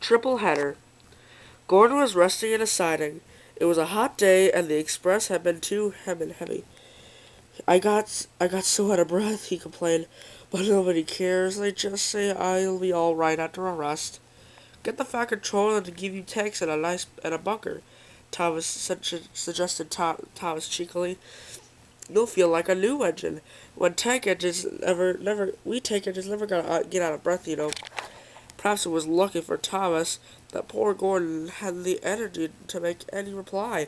Triple header. Gordon was resting in a siding. It was a hot day, and the express had been too heavy. I got so out of breath, he complained. But nobody cares. They just say I'll be all right after a rest. Get the fat controller to give you tanks and a bunker, Thomas suggested Thomas cheekily. You'll feel like a new engine. When tank engines we tank engines never gonna get out of breath, you know. Perhaps it was lucky for Thomas that poor Gordon had the energy to make any reply.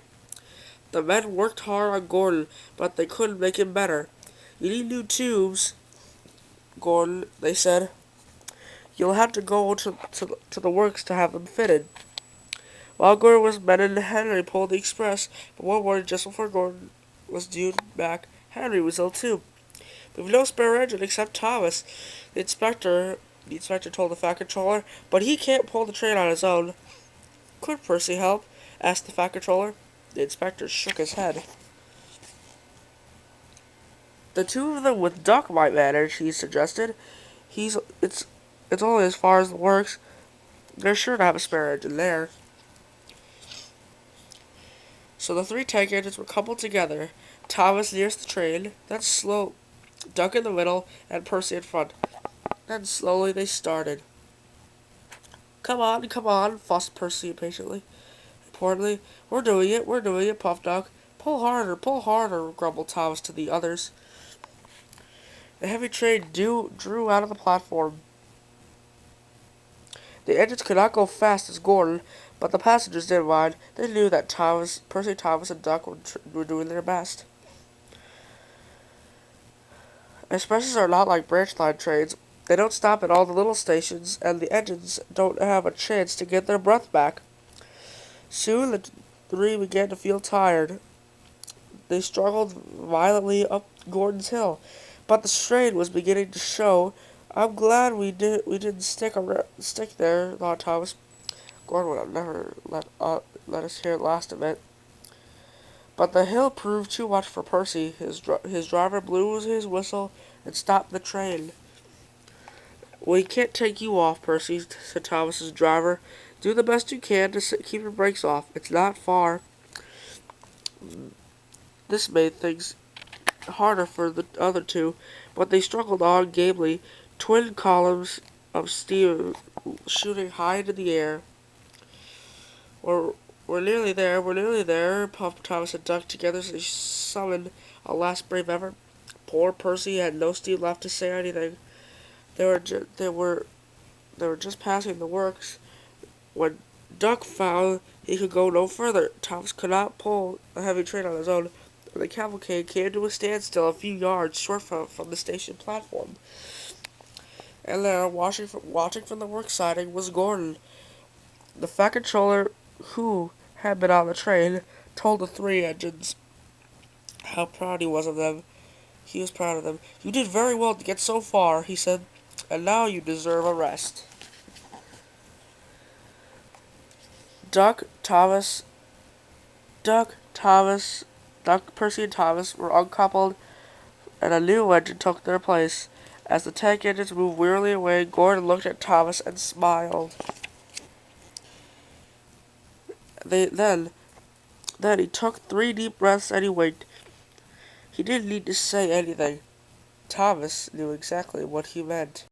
The men worked hard on Gordon, but they couldn't make him better. You need new tubes, Gordon, they said. You'll have to go to the works to have them fitted. While Gordon was mending, Henry pulled the express, but one morning just before Gordon was due back, Henry was ill too. We've no spare engine except Thomas, the inspector the inspector told the Fat Controller, but he can't pull the train on his own. Could Percy help? Asked the Fat Controller. The inspector shook his head. The two of them with Duck might manage, he suggested. It's only as far as the works. They're sure to have a spare engine there. So the three tank engines were coupled together. Thomas nearest the train, then Duck in the middle, and Percy in front. Then slowly they started. Come on, fussed Percy impatiently. Importantly, we're doing it, puffed Duck. Pull harder, grumbled Thomas to the others. The heavy train drew out of the platform. The engines could not go fast as Gordon, but the passengers didn't mind. They knew that Percy, Thomas, and Duck were doing their best. Expresses are not like branch line trains. They don't stop at all the little stations, and the engines don't have a chance to get their breath back. Soon the three began to feel tired. They struggled violently up Gordon's Hill, but the strain was beginning to show. I'm glad we didn't stick there, thought Thomas. Gordon would have never let us hear the last of it. But the hill proved too much for Percy. His driver blew his whistle and stopped the train. We can't take you off, Percy, said Thomas's driver. Do the best you can to keep your brakes off. It's not far. This made things harder for the other two, but they struggled on gamely, twin columns of steam shooting high into the air. We're nearly there, puffed Thomas and Duck together as they summoned a last brave effort. Poor Percy had no steam left to say anything. They were just passing the works when Duck found he could go no further. Thomas could not pull a heavy train on his own, and the cavalcade came to a standstill a few yards short from the station platform. And there, watching from the works siding, was Gordon. The Fat Controller, who had been on the train, told the three engines how proud he was of them. He was proud of them. You did very well to get so far, he said, and now you deserve a rest. Percy, and Thomas were uncoupled, and a new engine took their place. As the tank engines moved wearily away, Gordon looked at Thomas and smiled. Then he took 3 deep breaths and he winked. He didn't need to say anything. Thomas knew exactly what he meant.